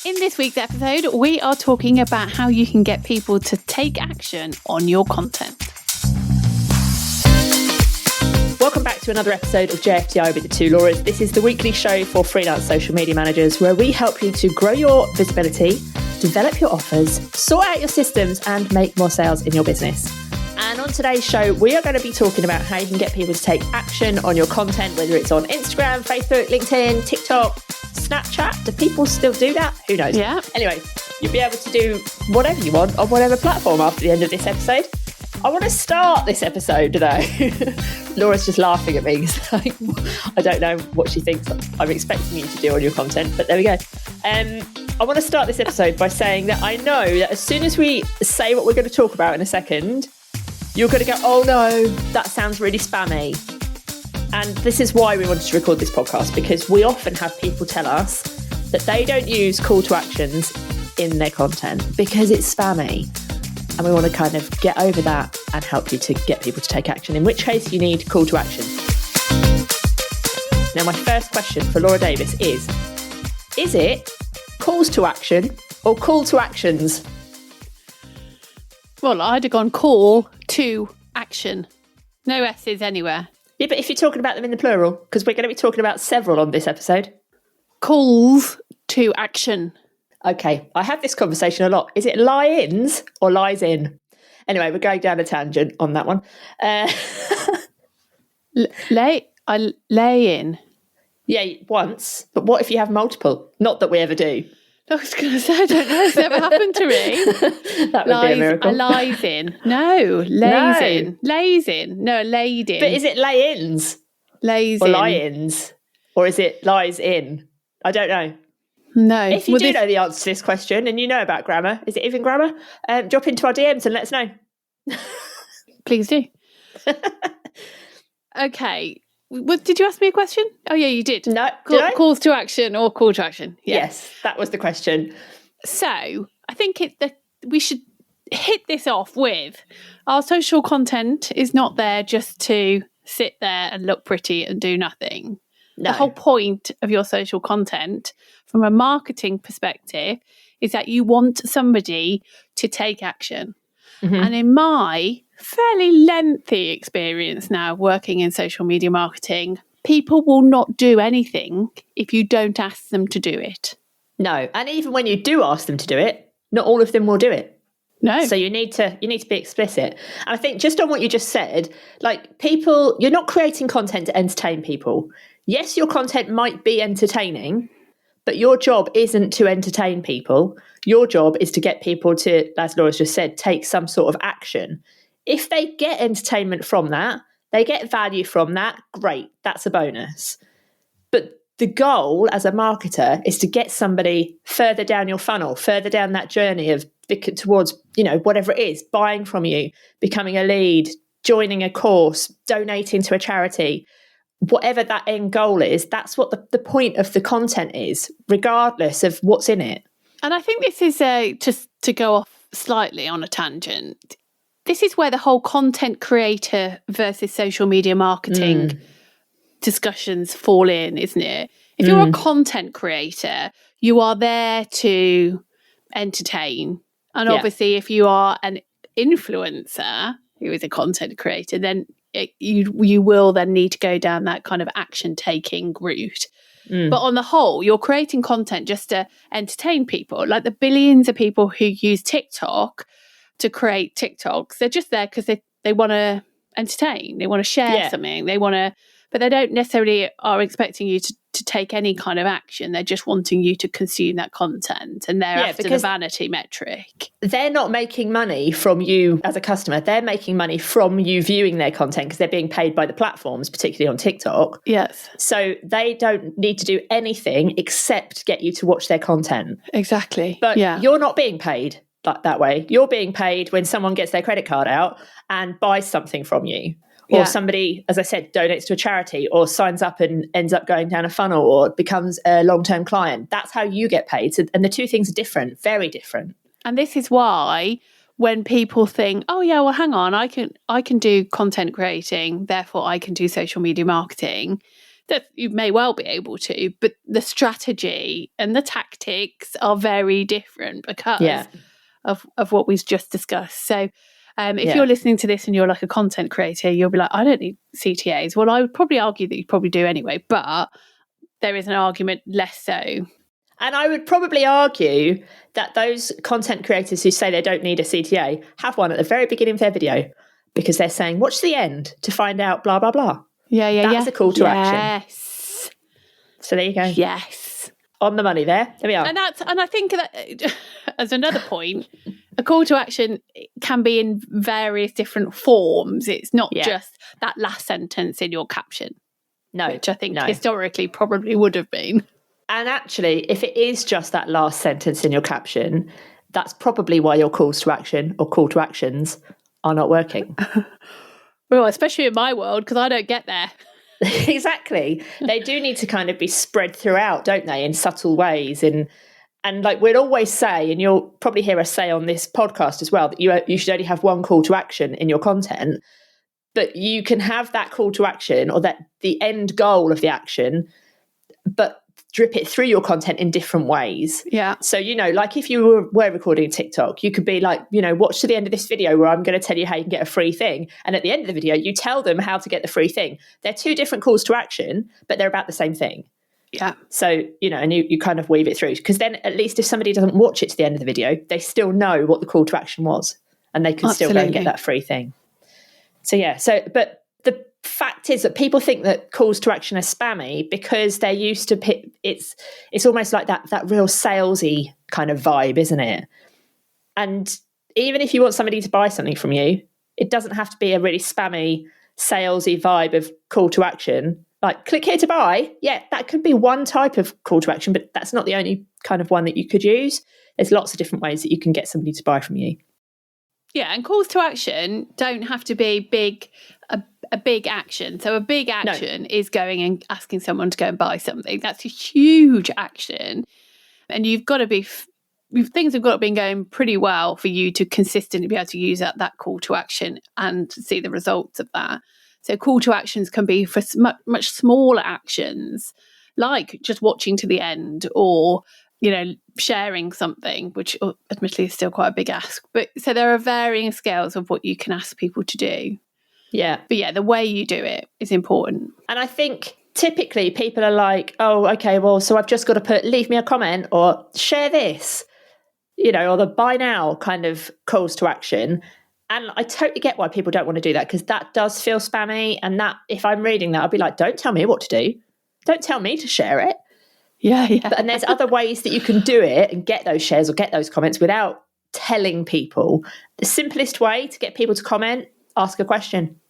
In this week's episode, we are talking about how you can get people to take action on your content. Welcome back to another episode of JFDI with the two Lauras. This is the weekly show for freelance social media managers where we help you to grow your visibility, develop your offers, sort out your systems and make more sales in your business. And on today's show, we are going to be talking about how you can get people to take action on your content, whether it's on Instagram, Facebook, LinkedIn, TikTok, Snapchat. Do people still do that? Who knows? Yeah. Anyway, you'll be able to do whatever you want on whatever platform after the end of this episode. I want to start this episode today. Laura's just laughing at me because I don't know what she thinks I'm expecting you to do on your content, but there we go. I want to start this episode by saying that I know that as soon as we say what we're going to talk about in a second, you're going to go, oh no, that sounds really spammy. And this is why we wanted to record this podcast, because we often have people tell us that they don't use call to actions in their content because it's spammy. And we want to kind of get over that and help you to get people to take action, in which case you need call to action. Now, my first question for Laura Davis is it calls to action or call to actions? Well, I'd have gone call to action. No S's anywhere. Yeah, but if you're talking about them in the plural, because we're going to be talking about several on this episode. Calls to action. Okay, I have this conversation a lot. Is it lie-ins or lies in? Anyway, we're going down a tangent on that one. I lay in. Yeah, once. But what if you have multiple? Not that we ever do. I was going to say, I don't know. It's never happened to me. That would be a miracle. Lies in. No, lays in. Lays in. No, laid in. But is it lay-ins? Lays or in. lie-ins? Or is it lies in? I don't know. No. If you do know the answer to this question and you know about grammar, is it even grammar? Drop into our DMs and let us know. Please do. Okay. Did you ask me a question? Oh, yeah, you did. No, did I? Calls to action or call to action. Yeah. Yes, that was the question. So I think we should hit this off with our social content is not there just to sit there and look pretty and do nothing. No. The whole point of your social content from a marketing perspective is that you want somebody to take action. Mm-hmm. And in my fairly lengthy experience now working in social media marketing, people will not do anything if you don't ask them to do it. No, and even when you do ask them to do it, not all of them will do it. No. So you need to be explicit. And I think just on what you just said, like people, you're not creating content to entertain people. Yes, your content might be entertaining, but your job isn't to entertain people. Your job is to get people to, as Laura's just said, take some sort of action. If they get entertainment from that, they get value from that, great, that's a bonus. But the goal as a marketer is to get somebody further down your funnel, further down that journey of towards, whatever it is, buying from you, becoming a lead, joining a course, donating to a charity. Whatever that end goal is, that's what the point of the content is, regardless of what's in it. And I think this is just to go off slightly on a tangent. This is where the whole content creator versus social media marketing discussions fall in, isn't it? If you're a content creator, you are there to entertain. And obviously, if you are an influencer who is a content creator, then you will then need to go down that kind of action-taking route. But on the whole, you're creating content just to entertain people. Like the billions of people who use TikTok to create TikToks, they're just there because they want to entertain. They want to share something. But they don't necessarily are expecting you to take any kind of action. They're just wanting you to consume that content, and they're after the vanity metric. They're not making money from you as a customer. They're making money from you viewing their content because they're being paid by the platforms, particularly on TikTok. Yes. So they don't need to do anything except get you to watch their content. Exactly. But you're not being paid that way. You're being paid when someone gets their credit card out and buys something from you. Or somebody, as I said, donates to a charity or signs up and ends up going down a funnel or becomes a long-term client. That's how you get paid. So, and the two things are different, very different. And this is why when people think, oh yeah, well, hang on, I can do content creating, therefore I can do social media marketing. That you may well be able to, but the strategy and the tactics are very different because of what we've just discussed. So if you're listening to this and you're like a content creator, you'll be like, I don't need CTAs. Well, I would probably argue that you probably do anyway, but there is an argument less so. And I would probably argue that those content creators who say they don't need a CTA have one at the very beginning of their video, because they're saying, watch the end to find out blah, blah, blah. That's a call to action. Yes. So there you go. Yes. On the money there. There we are. And I think that as another point, a call to action can be in various different forms. It's not just that last sentence in your caption. No. Which I think historically probably would have been. And actually, if it is just that last sentence in your caption, that's probably why your calls to action or call to actions are not working. Well, especially in my world, because I don't get there. Exactly. They do need to kind of be spread throughout, don't they, in subtle ways. And like we'd always say, and you'll probably hear us say on this podcast as well, that you should only have one call to action in your content. But you can have that call to action or that the end goal of the action, but drip it through your content in different ways. Yeah. So, like if you were recording TikTok, you could be like, watch to the end of this video where I'm going to tell you how you can get a free thing. And at the end of the video, you tell them how to get the free thing. They're two different calls to action, but they're about the same thing. Yeah. So, and you kind of weave it through, because then at least if somebody doesn't watch it to the end of the video, they still know what the call to action was and they can still go and get that free thing. So, but the fact is that people think that calls to action are spammy because they're used to it's almost like that real salesy kind of vibe, isn't it? And even if you want somebody to buy something from you, it doesn't have to be a really spammy, salesy vibe of call to action. Like, click here to buy. Yeah, that could be one type of call to action, but that's not the only kind of one that you could use. There's lots of different ways that you can get somebody to buy from you. Yeah, and calls to action don't have to be a big action. So a big action is going and asking someone to go and buy something. That's a huge action. And you've got to be, things have got to be going pretty well for you to consistently be able to use that call to action and see the results of that. So call to actions can be for much smaller actions, like just watching to the end or sharing something, which admittedly is still quite a big ask. But so there are varying scales of what you can ask people to do. Yeah. But yeah, the way you do it is important. And I think typically people are like, oh, okay, well, so I've just got to leave me a comment or share this, or the buy now kind of calls to action. And I totally get why people don't want to do that, because that does feel spammy. And that if I'm reading that, I'll be like, don't tell me what to do. Don't tell me to share it. Yeah. And there's other ways that you can do it and get those shares or get those comments without telling people. The simplest way to get people to comment, ask a question.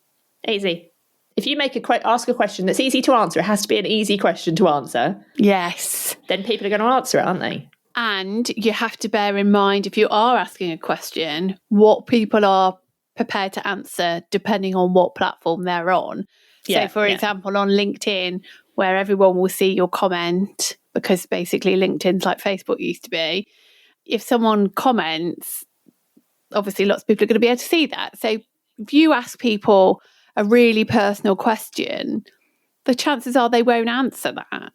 Easy. If you ask a question that's easy to answer, it has to be an easy question to answer. Yes. Then people are going to answer it, aren't they? And you have to bear in mind, if you are asking a question, what people are prepared to answer depending on what platform they're on. So, for example, on LinkedIn, where everyone will see your comment, because basically LinkedIn's like Facebook used to be, if someone comments, obviously lots of people are going to be able to see that. So if you ask people a really personal question, the chances are they won't answer that.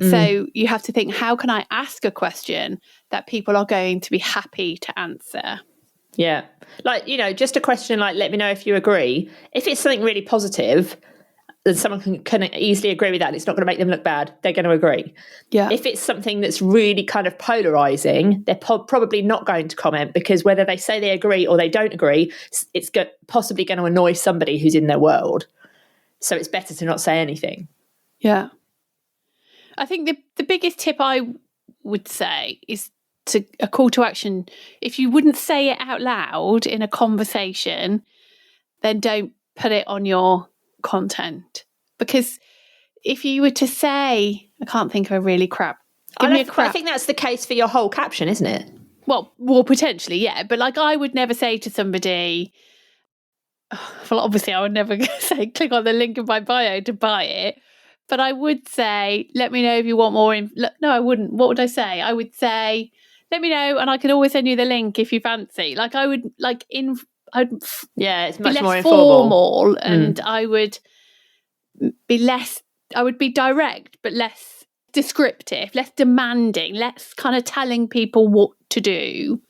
So you have to think, how can I ask a question that people are going to be happy to answer? Yeah. Like, just a question like, let me know if you agree. If it's something really positive, then someone can easily agree with that and it's not going to make them look bad, they're going to agree. Yeah. If it's something that's really kind of polarizing, they're probably not going to comment, because whether they say they agree or they don't agree, it's possibly going to annoy somebody who's in their world. So it's better to not say anything. Yeah. I think the biggest tip I would say is a call to action. If you wouldn't say it out loud in a conversation, then don't put it on your content. Because if you were to say, I can't think of a really crap. I think that's the case for your whole caption, isn't it? Well, potentially, yeah. But like, I would never say to somebody, well, obviously I would never say, click on the link in my bio to buy it. But I would say, let me know if you want more. No, I wouldn't. What would I say? I would say, let me know, and I can always send you the link if you fancy. Like, I would it's much be less more informal, and I would be less would be direct, but less descriptive, less demanding, less kind of telling people what to do.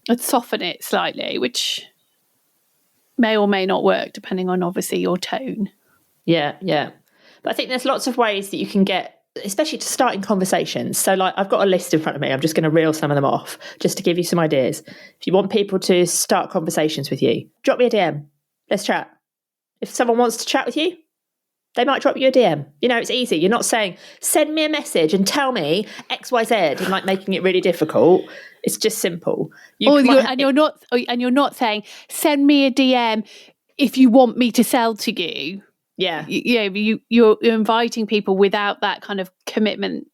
I'd soften it slightly, which may or may not work depending on obviously your tone. Yeah. But I think there's lots of ways that you can get, especially to starting conversations. So like I've got a list in front of me. I'm just going to reel some of them off just to give you some ideas. If you want people to start conversations with you, drop me a DM. Let's chat. If someone wants to chat with you, they might drop you a DM. You know, it's easy. You're not saying, send me a message and tell me X, Y, Z, and like making it really difficult. It's just simple. You're not saying, send me a DM if you want me to sell to you. Yeah. You're inviting people without that kind of commitment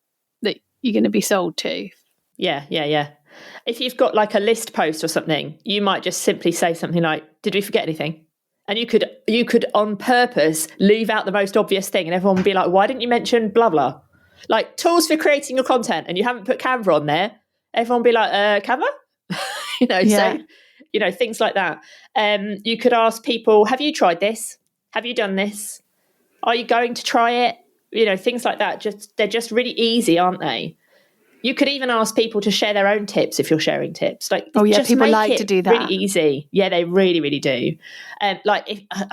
that you're going to be sold to. Yeah. If you've got like a list post or something, you might just simply say something like, did we forget anything? And you could on purpose leave out the most obvious thing and everyone would be like, why didn't you mention blah, blah? Like tools for creating your content and you haven't put Canva on there. Everyone would be like, Canva? So, things like that. You could ask people, have you tried this? Have you done this? Are you going to try it? Things like that. They're just really easy, aren't they? You could even ask people to share their own tips if you're sharing tips. Just people make like it to do that. Really easy. Yeah, they really, really do. I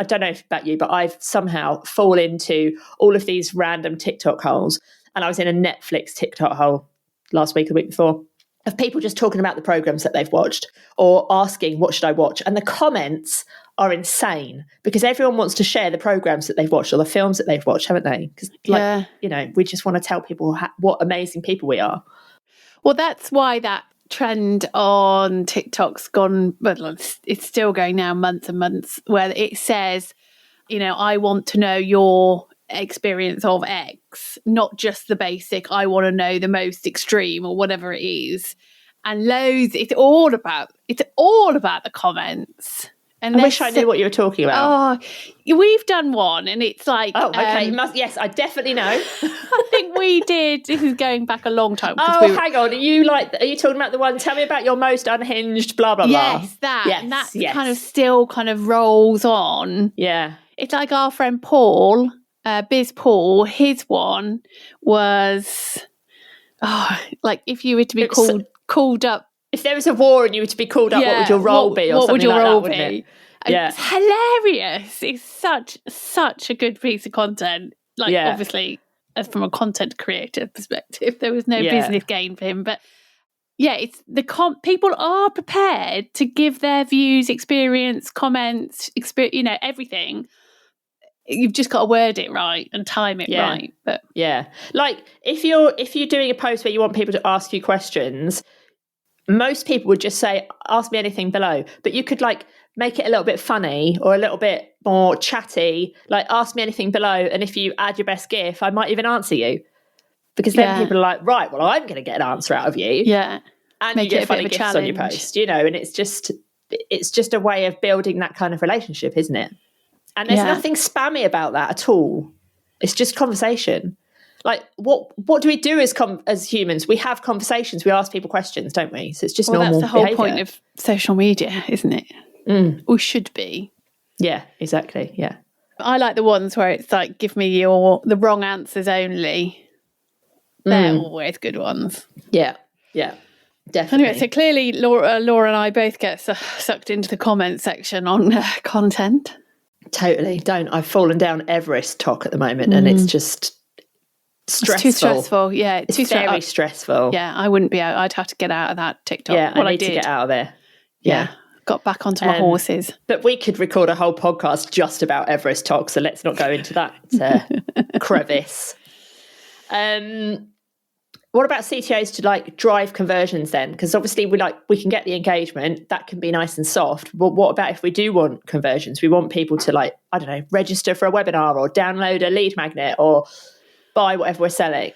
don't know about you, but I've somehow fallen into all of these random TikTok holes. And I was in a Netflix TikTok hole last week, or the week before, of people just talking about the programs that they've watched or asking, what should I watch? And the comments are insane because everyone wants to share the programs that they've watched or the films that they've watched, haven't they? Because, we just want to tell people what amazing people we are. Well, that's why that trend on TikTok's gone, well, it's still going now, months and months, where it says, I want to know your experience of X, not just the basic, I want to know the most extreme or whatever it is. And it's all about the comments. And I wish I knew what you were talking about. Oh, we've done one and it's like... Oh, okay. Yes, I definitely know. I think we did. This is going back a long time. Hang on. Are you talking about the one, tell me about your most unhinged blah, blah, blah? Yes, that. Yes, and that kind of still kind of rolls on. Yeah. It's like our friend Paul, Biz Paul, his one was, like if you were to be called up. If there was a war and you were to be called up, what would your role be? Or something like that, wouldn't it? Yeah. It's hilarious. It's such a good piece of content. Obviously, as from a content creator perspective, there was no business gain for him. But it's people are prepared to give their views, experience, comments, everything. You've just got to word it right and time it right. But like if you're doing a post where you want people to ask you questions, most people would just say, ask me anything below. But you could make it a little bit funny or a little bit more chatty, like ask me anything below. And if you add your best GIF, I might even answer you. Because then people are like, right, well, I'm going to get an answer out of you. Yeah. And make you get funny GIFs on your post, and it's just a way of building that kind of relationship, isn't it? And there's nothing spammy about that at all. It's just conversation. Like what do we do as humans? We have conversations. We ask people questions, don't we? So it's just normal. That's the whole behavior. point of social media, isn't it? Or should be. Yeah, exactly. Yeah. I like the ones where it's like, give me the wrong answers only. They're always good ones. Yeah. Yeah. Definitely. Anyway, so clearly Laura and I both get sucked into the comment section on content. Totally. I've fallen down Everest talk at the moment and it's just stressful. It's too stressful. Yeah. It's very stressful. Yeah. I wouldn't be out. I'd have to get out of that TikTok. Yeah. I need to get out of there. Yeah. Got back onto my horses. But we could record a whole podcast just about Everest talk. So let's not go into that crevice. What about CTAs to drive conversions then? Because obviously we can get the engagement, that can be nice and soft. But what about if we do want conversions? We want people to register for a webinar or download a lead magnet or buy whatever we're selling.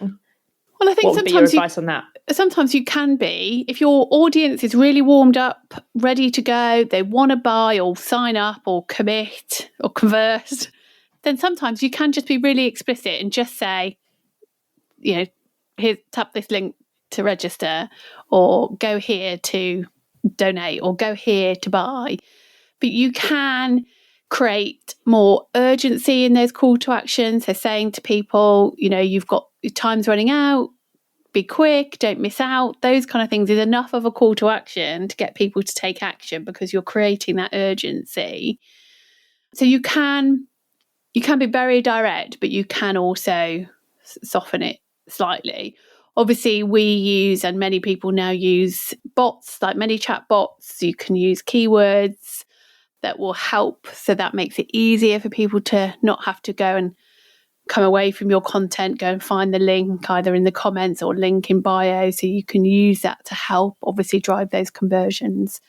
Well, I think what would be your advice on that? Sometimes you can be, if your audience is really warmed up, ready to go, they want to buy or sign up or commit or convert, then sometimes you can just be really explicit and just say, here, tap this link to register, or go here to donate, or go here to buy. But you can create more urgency in those call to actions. So saying to people, you've got your time's running out, be quick, don't miss out. Those kind of things is enough of a call to action to get people to take action because you're creating that urgency. So you can be very direct, but you can also soften it slightly. Obviously, we use, and many people now use, bots, like many chat bots. You can use keywords that will help. So that makes it easier for people to not have to go and come away from your content, go and find the link either in the comments or link in bio. So you can use that to help obviously drive those conversions.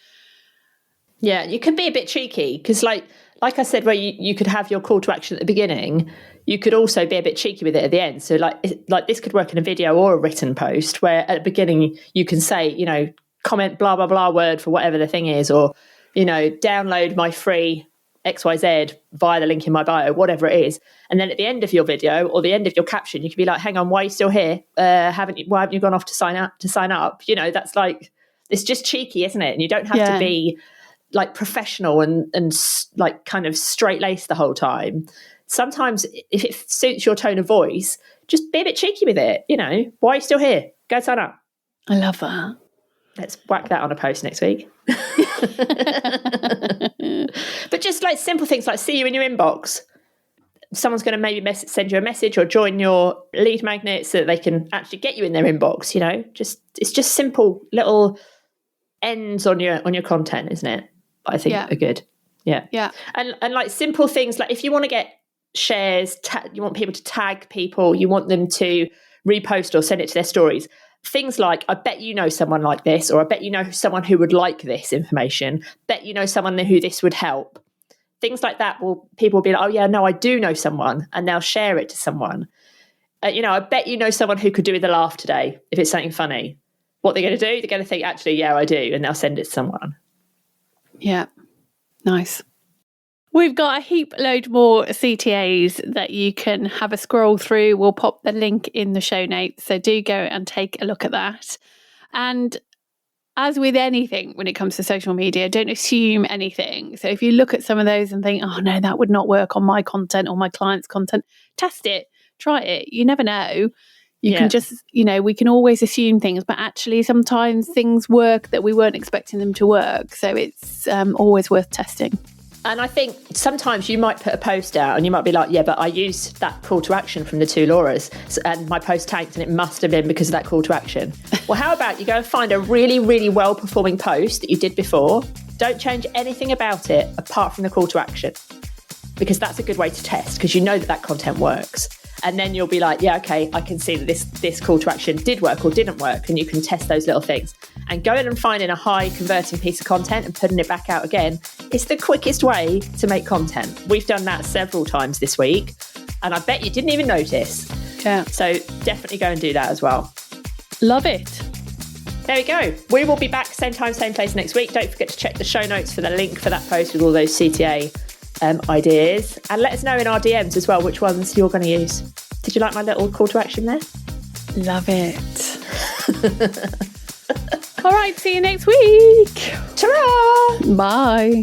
Yeah, you can be a bit cheeky because like I said, where you could have your call to action at the beginning, you could also be a bit cheeky with it at the end. So like this could work in a video or a written post where at the beginning you can say, comment blah, blah, blah word for whatever the thing is, or, download my free XYZ via the link in my bio, whatever it is. And then at the end of your video or the end of your caption, you could be like, hang on, why are you still here? Why haven't you gone off to sign up? That's like, it's just cheeky, isn't it? And you don't have to be like professional and like kind of straight laced the whole time. Sometimes if it suits your tone of voice, just be a bit cheeky with it. Why are you still here? Go sign up. I love that. Let's whack that on a post next week. But just like simple things like see you in your inbox. Someone's going to maybe send you a message or join your lead magnet so that they can actually get you in their inbox. It's just simple little ends on your content, isn't it? I think are good. Yeah. And like simple things like if you want to get shares, you want people to tag people, you want them to repost or send it to their stories. Things like, I bet you know someone like this, or I bet you know someone who would like this information, bet you know someone who this would help. Things like that people will be like, oh yeah, no, I do know someone, and they'll share it to someone. I bet you know someone who could do with a laugh today if it's something funny. What they're going to do, they're going to think, actually, yeah, I do, and they'll send it to someone. Yeah, nice. We've got a heap load more CTAs that you can have a scroll through. We'll pop the link in the show notes. So do go and take a look at that. And as with anything when it comes to social media, don't assume anything. So if you look at some of those and think, oh no, that would not work on my content or my client's content, test it, try it. You never know. You can just, we can always assume things, but actually sometimes things work that we weren't expecting them to work. So it's always worth testing. And I think sometimes you might put a post out and you might be like, yeah, but I used that call to action from the 2 Lauras and my post tanked and it must have been because of that call to action. Well, how about you go and find a really, really well-performing post that you did before. Don't change anything about it apart from the call to action, because that's a good way to test because you know that content works. And then you'll be like, yeah, okay, I can see that this call to action did work or didn't work. And you can test those little things. And going and finding a high converting piece of content and putting it back out again is the quickest way to make content. We've done that several times this week. And I bet you didn't even notice. Yeah. So definitely go and do that as well. Love it. There we go. We will be back same time, same place next week. Don't forget to check the show notes for the link for that post with all those CTA ideas, and let us know in our DMs as well which ones you're going to use. Did you like my little call to action there? Love it. All right, see you next week. Ta-ra! Bye.